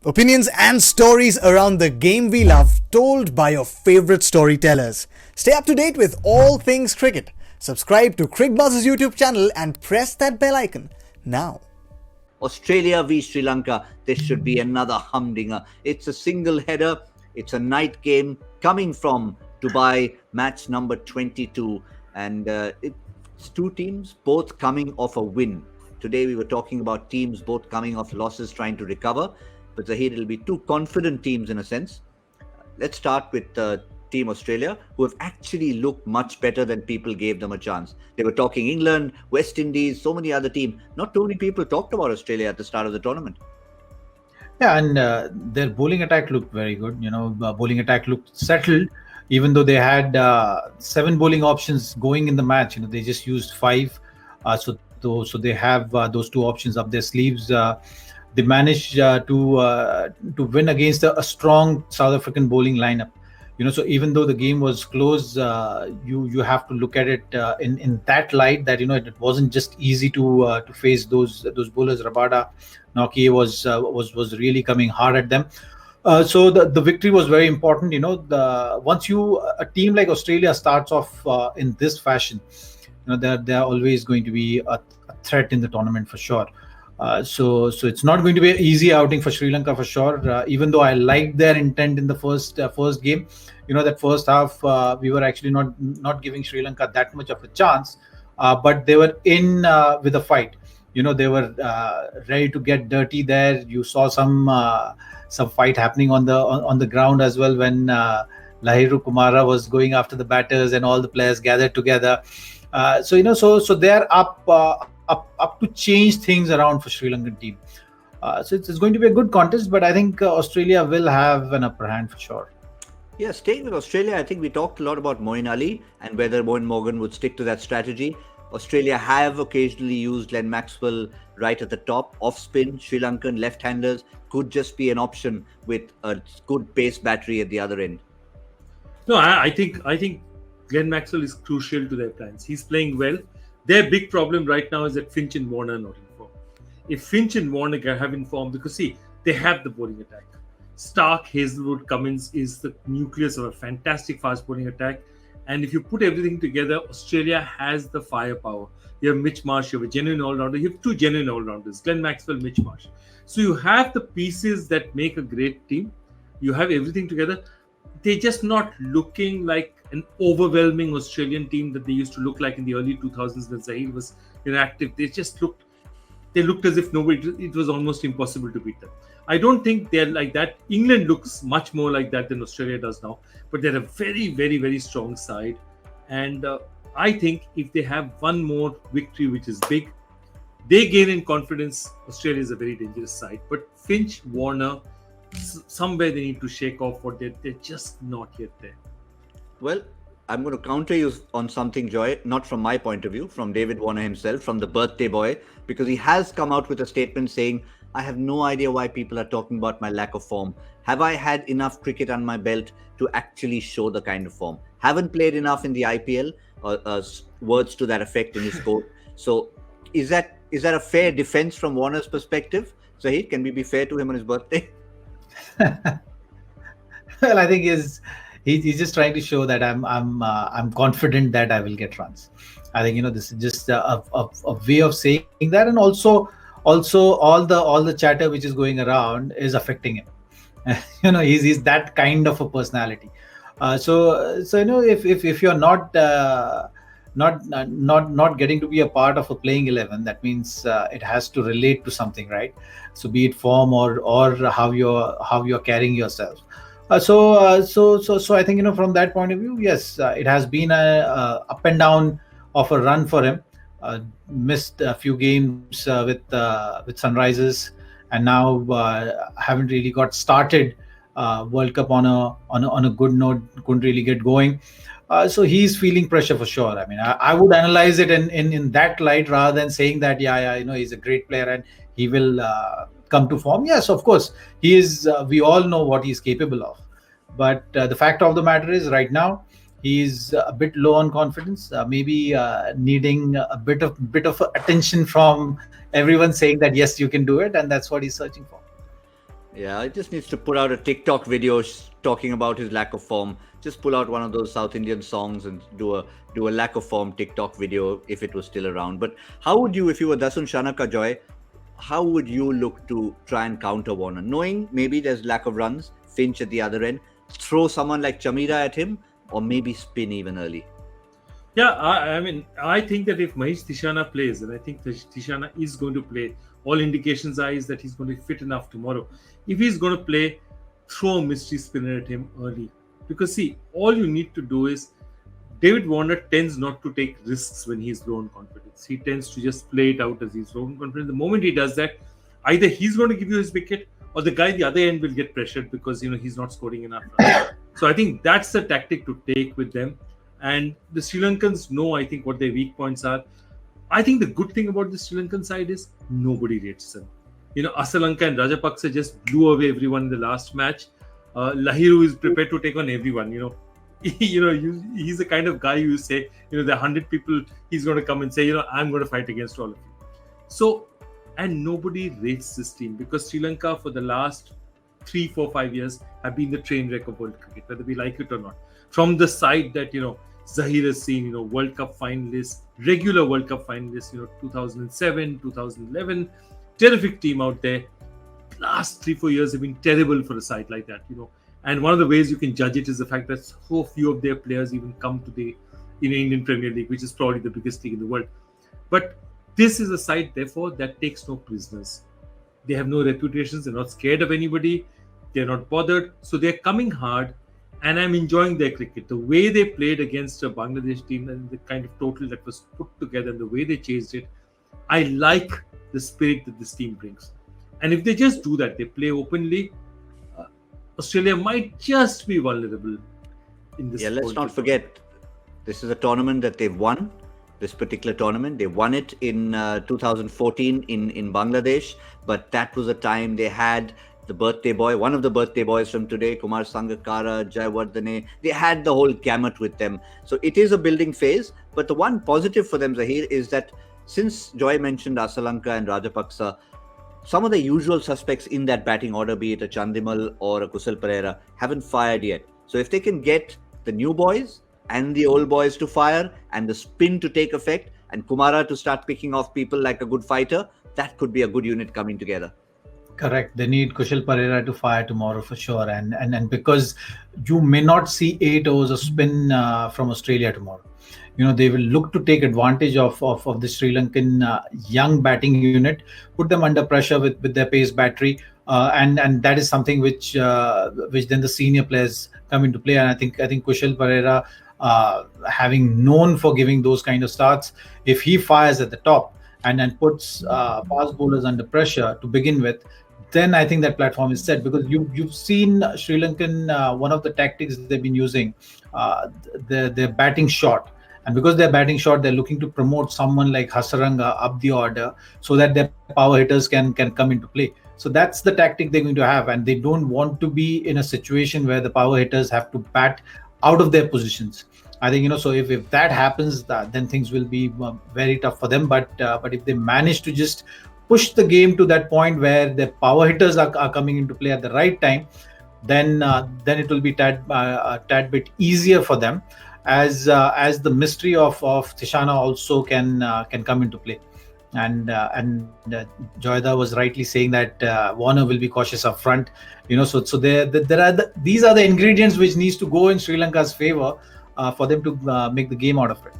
Opinions and stories around the game we love, told by your favorite storytellers. Stay up to date with all things cricket. Subscribe to Cricbuzz's YouTube channel and press that bell icon now. Australia v Sri Lanka. This should be another humdinger. It's a single header. It's a night game coming from Dubai, match number 22. And it's two teams both coming off a win. Today we were talking about teams both coming off losses, trying to recover. But Zaheer, it'll be two confident teams in a sense. Let's start with Team Australia, who have actually looked much better than people gave them a chance. They were talking England, West Indies, so many other teams. Not too many people talked about Australia at the start of the tournament. Yeah, and their bowling attack looked very good. Bowling attack looked settled, even though they had 7 bowling options going in the match. They just used 5. So they have those 2 options up their sleeves. They managed to win against a strong South African bowling lineup. So even though the game was close, you have to look at it in that light, that it wasn't just easy to face those bowlers. Rabada, Nokia was really coming hard at them. So the victory was very important. Once a team like Australia starts off in this fashion, they're always going to be a threat in the tournament for sure. So it's not going to be an easy outing for Sri Lanka for sure. Even though I liked their intent in the first game, that first half we were actually not giving Sri Lanka that much of a chance, but they were in with a fight. They were ready to get dirty there. You saw some fight happening on the ground as well when Lahiru Kumara was going after the batters and all the players gathered together. So they're up to change things around for Sri Lankan team. So it's going to be a good contest, but I think Australia will have an upper hand for sure. Yeah, staying with Australia, I think we talked a lot about Moeen Ali and whether Moeen Morgan would stick to that strategy. Australia have occasionally used Glenn Maxwell right at the top, off spin. Sri Lankan left-handers could just be an option with a good pace battery at the other end. No, I think Glenn Maxwell is crucial to their plans. He's playing well. Their big problem right now is that Finch and Warner are not in form. If Finch and Warner have in form, because see, they have the bowling attack. Stark, Hazelwood, Cummins is the nucleus of a fantastic fast bowling attack. And if you put everything together, Australia has the firepower. You have Mitch Marsh, you have a genuine all-rounder. You have 2 genuine all-rounders, Glenn Maxwell, Mitch Marsh. So you have the pieces that make a great team. You have everything together. They're just not looking like an overwhelming Australian team that they used to look like in the early 2000s when Zaheer was inactive. They looked as if it was almost impossible to beat them. I don't think they're like that. England looks much more like that than Australia does now, but they're a very, very, very strong side. And I think if they have one more victory, which is big, they gain in confidence. Australia is a very dangerous side, but Finch, Warner, somewhere they need to shake off what they're just not yet there. Well, I'm going to counter you on something, Joy, not from my point of view, from David Warner himself, from the birthday boy, because he has come out with a statement saying, I have no idea why people are talking about my lack of form. Have I had enough cricket on my belt to actually show the kind of form? Haven't played enough in the IPL, words to that effect in his quote. So is that a fair defense from Warner's perspective? Zaheer, can we be fair to him on his birthday? Well, I think he's just trying to show that I'm confident that I will get runs. I think this is just a way of saying that, and also all the chatter which is going around is affecting him. He's that kind of a personality. So if you're not getting to be a part of a playing 11, that means it has to relate to something, right? So be it form or how you're carrying yourself. So I think from that point of view, yes, it has been a up and down of a run for him. Missed a few games with Sunrisers, and now haven't really got started World Cup on a good note. Couldn't really get going. So he's feeling pressure for sure. I mean, I would analyze it in that light rather than saying that he's a great player and he will come to form. Yes, of course, he is. We all know what he's capable of. But the fact of the matter is, right now, he's a bit low on confidence. Maybe needing a bit of attention from everyone saying that yes, you can do it, and that's what he's searching for. Yeah, he just needs to put out a TikTok video talking about his lack of form. Just pull out one of those South Indian songs and do a lack of form TikTok video if it was still around. But how would you, if you were Dasun Shanaka, Joy, how would you look to try and counter Warner? Knowing maybe there's lack of runs, Finch at the other end, throw someone like Chamira at him, or maybe spin even early. Yeah, I mean, I think that if Mahesh Tishana plays, and I think Tishana is going to play, all indications are is that he's going to be fit enough tomorrow. If he's going to play, throw a mystery spinner at him early. Because see, all you need to do is, David Warner tends not to take risks when he's low on confidence. He tends to just play it out as he's low on confidence. The moment he does that, either he's going to give you his wicket, or the guy at the other end will get pressured because he's not scoring enough runs. So I think that's the tactic to take with them. And the Sri Lankans know, I think, what their weak points are. I think the good thing about the Sri Lankan side is nobody rates them. Asalanka and Rajapaksa just blew away everyone in the last match. Lahiru is prepared to take on everyone. He's the kind of guy who say, there are 100 people, he's going to come and say, I'm going to fight against all of you. So, and nobody rates this team because Sri Lanka for the last 3, 4, 5 years have been the train wreck of world cricket, whether we like it or not. From the side that, Zaheer has seen, World Cup finalists, regular World Cup finalists, 2007, 2011, terrific team out there. Last 3, 4 years have been terrible for a side like that, And one of the ways you can judge it is the fact that so few of their players even come to the Indian Premier League, which is probably the biggest league in the world. But this is a side, therefore, that takes no prisoners. They have no reputations. They're not scared of anybody. They're not bothered. So they're coming hard. And I'm enjoying their cricket. The way they played against a Bangladesh team and the kind of total that was put together and the way they chased it, I like the spirit that this team brings. And if they just do that, they play openly, Australia might just be vulnerable in this. Yeah, let's not forget, this is a tournament that they've won. This particular tournament, they won it in 2014 in Bangladesh. But that was a time they had the birthday boy, one of the birthday boys from today, Kumar Sangakkara, Jayawardene. They had the whole gamut with them. So it is a building phase. But the one positive for them, Zaheer, is that since Joy mentioned Asalanka and Rajapaksa, some of the usual suspects in that batting order, be it a Chandimal or a Kusal Perera, haven't fired yet. So if they can get the new boys and the old boys to fire and the spin to take effect and Kumara to start picking off people like a good fighter, that could be a good unit coming together. Correct. They need Kushal Perera to fire tomorrow for sure. And because you may not see 8 overs of spin from Australia tomorrow. They will look to take advantage of the Sri Lankan young batting unit, put them under pressure with their pace battery. And that is something which then the senior players come into play. And I think Kushal Perera, having known for giving those kind of starts, if he fires at the top and then puts fast bowlers under pressure to begin with, then I think that platform is set. Because you've seen Sri Lankan, one of the tactics they've been using, their batting short. And because they're batting short, they're looking to promote someone like Hasaranga up the order so that their power hitters can come into play. So that's the tactic they're going to have. And they don't want to be in a situation where the power hitters have to bat out of their positions. I think, so if that happens, then things will be very tough for them. But if they manage to just push the game to that point where the power hitters are coming into play at the right time, then it will be a tad bit easier for them, as the mystery of Tishana also can come into play. And Joyda was rightly saying that Warner will be cautious up front. So there are these are the ingredients which needs to go in Sri Lanka's favor for them to make the game out of it.